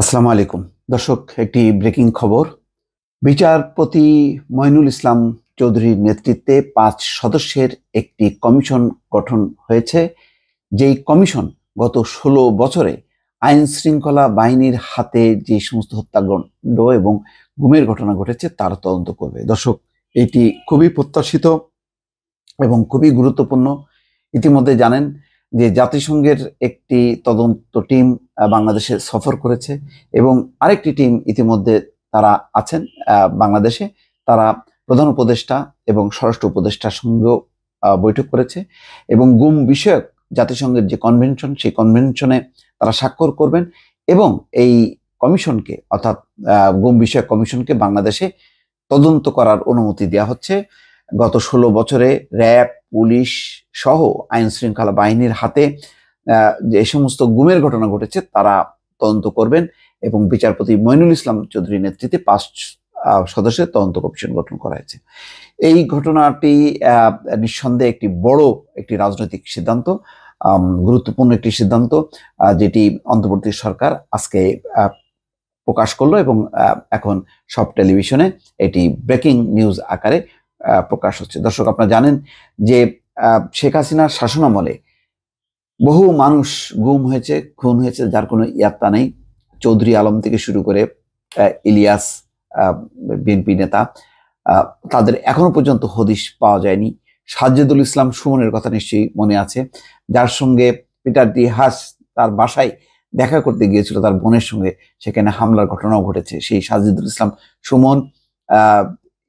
আসসালামু আলাইকুম দর্শক, একটি ব্রেকিং খবর। বিচারপতি মঈনুল ইসলাম চৌধুরীর নেতৃত্বে 5 সদস্যের একটি কমিশন গঠন হয়েছে। যেই কমিশন গত 16 বছরে আইন শৃঙ্খলা বাহিনীর হাতে যে সমস্ত হত্যাকাণ্ড এবং গুমের ঘটনা ঘটেছে তার তদন্ত করবে। দর্শক, এটি খুবই প্রত্যাশিত এবং খুবই গুরুত্বপূর্ণ। ইতিমধ্যে জানেন যে জাতিসংঘের একটি তদন্ত টিম বাংলাদেশে সফর করেছে এবং আরেকটি টিম ইতিমধ্যে তারা আছেন বাংলাদেশে। তারা প্রধান উপদেষ্টা এবং স্বরাষ্ট্র উপদেষ্টার সঙ্গেও বৈঠক করেছে এবং গুম বিষয়ক জাতিসংঘের যে কনভেনশন, সেই কনভেনশনে তারা স্বাক্ষর করবেন এবং এই কমিশনকে অর্থাৎ গুম বিষয়ক কমিশনকে বাংলাদেশে তদন্ত করার অনুমতি দেওয়া হচ্ছে। গত 16 বছরে র্যাব, পুলিশ সহ আইন শৃঙ্খলা বাহিনীর হাতে যে সমস্ত গুমের ঘটনা ঘটেছে তারা তদন্ত করবেন এবং বিচারপতি মঈনুল ইসলাম চৌধুরীর নেতৃত্বে 5 সদস্যের তদন্ত কমিশন গঠন করা হয়েছে। এই ঘটনাটি নিঃসন্দেহে একটি বড় একটি রাজনৈতিক সিদ্ধান্ত, গুরুত্বপূর্ণ একটি সিদ্ধান্ত, যেটি অন্তর্বর্তী সরকার আজকে প্রকাশ করলো এবং এখন সব টেলিভিশনে এটি ব্রেকিং নিউজ আকারে প্রকাশ হচ্ছে। দর্শক, আপনারা জানেন যে শেখ হাসিনার শাসনামলে বহু মানুষ গুম হয়েছে, খুন হয়েছে, যার কোনো ইয়াত্তা নেই। চৌধুরী আলম থেকে শুরু করে ইলিয়াস, বিএনপি নেতা, তাদের এখনো পর্যন্ত হদিশ পাওয়া যায়নি। সাজ্জেদুল ইসলাম সুমনের কথা নিশ্চয়ই মনে আছে, যার সঙ্গে পিটার ডি হাস তার বাসায় দেখা করতে গিয়েছিল তার বোনের সঙ্গে, সেখানে হামলার ঘটনাও ঘটেছে। সেই সাজ্জেদুল ইসলাম সুমন,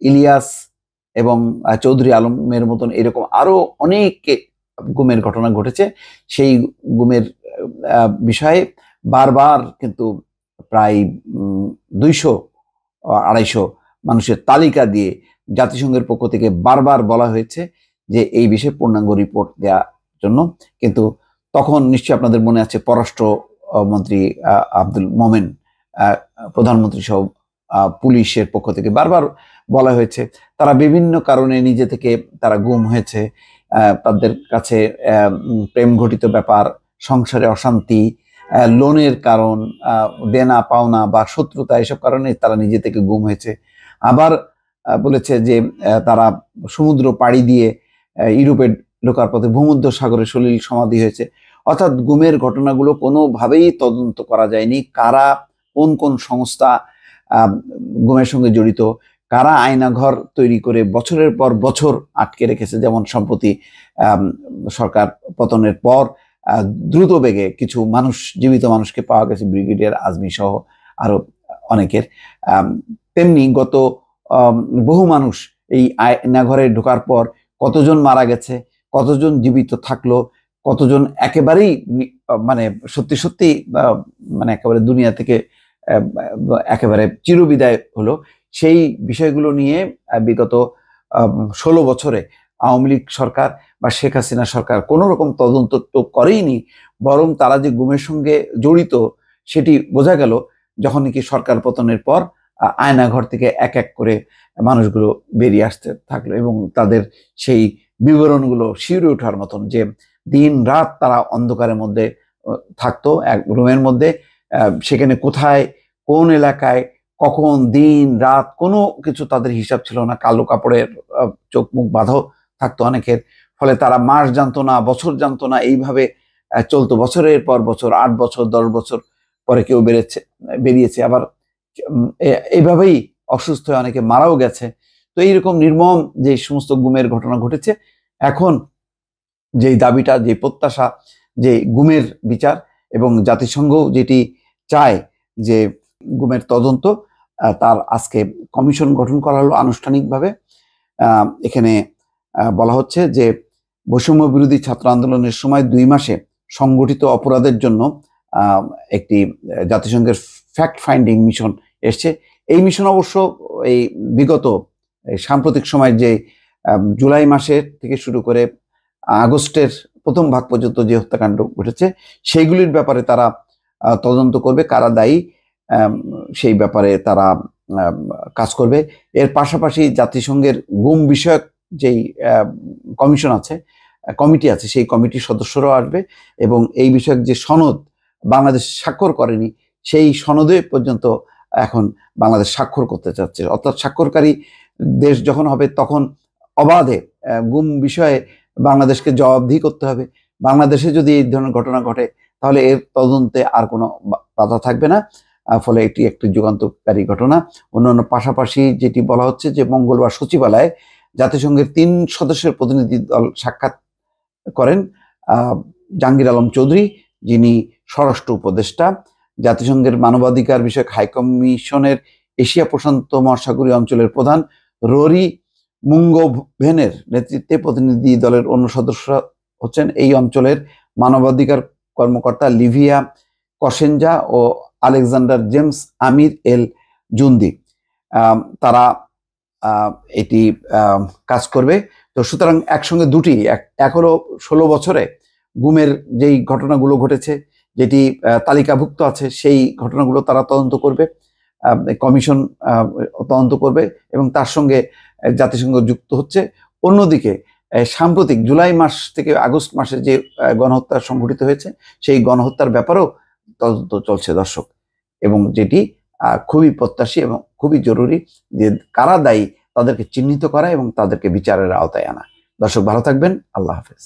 ইলিয়াস এবং চৌধুরী আলমের মতন এরকম আরো অনেক গুমের ঘটনা ঘটেছে। সেই গুমের বিষয়ে বারবার কিন্তু প্রায় 200-250 মানুষের তালিকা দিয়ে জাতিসংঘের পক্ষ থেকে বারবার বলা হয়েছে যে এই বিষয়ে পূর্ণাঙ্গ রিপোর্ট দেওয়ার জন্য। কিন্তু তখন নিশ্চয়ই আপনাদের মনে আছে পররাষ্ট্র মন্ত্রী আব্দুল মোমেন, প্রধানমন্ত্রী সহ পুলিশের পক্ষ থেকে বারবার বলা হয়েছে তারা বিভিন্ন কারণে নিজে থেকে তারা গুম হয়েছে। তাদের কাছে প্রেম ঘটিত ব্যাপার, সংসারে অশান্তি, লোনের কারণ, দেনা পাওনা বা শত্রুতা, এসব কারণে তারা নিজে থেকে গুম হয়েছে। আবার বলেছে যে তারা সমুদ্র পাড়ি দিয়ে ইউরোপে ঢোকার পথে ভূমধ্য সাগরে সলিল সমাধি হয়েছে। অর্থাৎ গুমের ঘটনাগুলো কোনোভাবেই তদন্ত করা যায়নি। কারা, কোন কোন সংস্থা গুমের সঙ্গে জড়িত, কারা আয়নাঘর তৈরি করে বছরের পর বছর আটকে রেখেছে। যেমন সম্প্রতি সরকার পতনের পর দ্রুত বেগে কিছু মানুষ, জীবিত মানুষকে পাওয়া গেছে, ব্রিগেডিয়ার আজমি সহ আরো অনেকের। তেমনি গত বহু মানুষ এই আয়নাঘরে ঢোকার পর কতজন মারা গেছে, কতজন জীবিত থাকলো, কতজন একেবারেই মানে সত্যি সত্যি মানে একেবারে দুনিয়া থেকে একেবারে চিরবিদায় হলো, সেই বিষয়গুলো নিয়ে বিগত 16 বছরে আওয়ামী লীগ সরকার বা শেখ হাসিনা সরকার কোনো রকম তদন্ত তো করেইনি। বরং তারা যে গুমের সঙ্গে জড়িত সেটি বোঝা গেল যখন নাকি সরকার পতনের পর আয়নাঘর থেকে এক এক করে মানুষগুলো বেরিয়ে আসতে থাকলো এবং তাদের সেই বিবরণগুলো শিউরে ওঠার মতন, যে দিন রাত তারা অন্ধকারের মধ্যে থাকতো এক রুমের মধ্যে। সেখানে কোথায়, কোন এলাকায়, কখন, দিন রাত কোনো কিছু তাদের হিসাব ছিল না। কালো কাপড়ের চোখ মুখ বাঁধা থাকতো অনেকের, ফলে তারা মাস জানতো না, বছর জানতো না, এইভাবে চলতো বছরের পর বছর, 8 বছর 10 বছর পরে কেউ বেরিয়েছে, আবার এইভাবেই অসুস্থ হয়ে অনেকে মারাও গেছে। তো এইরকম নির্মম যে সমস্ত গুমের ঘটনা ঘটেছে, এখন যেই দাবিটা, যে প্রত্যাশা, যে গুমের বিচার, এবং জাতিসংঘ যেটি চায় যে গুমের তদন্ত, তার আজকে কমিশন গঠন করা হলো আনুষ্ঠানিকভাবে। এখানে বলা হচ্ছে যে বৈষম্য বিরোধী ছাত্র আন্দোলনের সময় 2 মাসে সংগঠিত অপরাধের জন্য একটি জাতিসংঘের ফ্যাক্ট ফাইন্ডিং মিশন এসছে। এই মিশন অবশ্য এই বিগত সাম্প্রতিক সময় যে জুলাই মাসের থেকে শুরু করে আগস্টের প্রথম ভাগ পর্যন্ত যে হত্যাকাণ্ড ঘটেছে সেইগুলির ব্যাপারে তারা তদন্ত করবে, কারা দায়ী সেই ব্যাপারে তারা কাজ করবে। এর পাশাপাশি জাতিসংঘের গুম বিষয়ক যেই কমিশন আছে, কমিটি আছে, সেই কমিটির সদস্যরাও আসবে এবং এই বিষয়ক যে সনদ বাংলাদেশ স্বাক্ষর করেনি সেই সনদে পর্যন্ত এখন বাংলাদেশ স্বাক্ষর করতে চাচ্ছে। অর্থাৎ স্বাক্ষরকারী দেশ যখন হবে তখন অবাধে গুম বিষয়ে বাংলাদেশকে জবাবদিহি করতে হবে। বাংলাদেশে যদি এই ধরনের ঘটনা ঘটে তাহলে এর তদন্তে আর কোনো বাধা থাকবে না। ফলে এটি একটি যুগান্তকারী ঘটনা। অন্যান্য পাশাপাশি যেটি বলা হচ্ছে যে মঙ্গলবার সচিবালয়ে জাতিসংঘের 3 সদস্যের প্রতিনিধি দল সাক্ষাৎ করেন জাহাঙ্গীর আলম চৌধুরী, যিনি স্বরাষ্ট্র উপদেষ্টা, জাতিসংঘের মানবাধিকার বিষয়ক হাইকমিশনের এশিয়া প্রশান্ত মহাসাগরীয় অঞ্চলের প্রধান রোরি মুঙ্গোভেনের নেতৃত্বে প্রতিনিধি দলের অন্য সদস্যরা হচ্ছেন এই অঞ্চলের মানবাধিকার কর্মকর্তা লিভিয়া কসেঞ্জা ও আলেকজান্ডার জেমস আমির এল জুন্দি। তারা এটি কাজ করবে। তো সুতরাং একসঙ্গে দুটি, এক হলো 16 বছরে গুমের যেই ঘটনাগুলো ঘটেছে, যেটি তালিকাভুক্ত আছে, সেই ঘটনাগুলো তারা তদন্ত করবে, কমিশন তদন্ত করবে এবং তার সঙ্গে জাতিসংঘ যুক্ত হচ্ছে। অন্যদিকে সাম্প্রতিক জুলাই মাস থেকে আগস্ট মাসে যে গণহত্যা সংঘটিত হয়েছে সেই গণহত্যার ব্যাপারেও তদন্ত চলছে দর্শক, এবং যেটি খুবই প্রত্যাশী এবং খুবই জরুরি যে কারা দায়ী তাদেরকে চিহ্নিত করা এবং তাদেরকে বিচারের আওতায় আনা। দর্শক ভালো থাকবেন, আল্লাহ হাফেজ।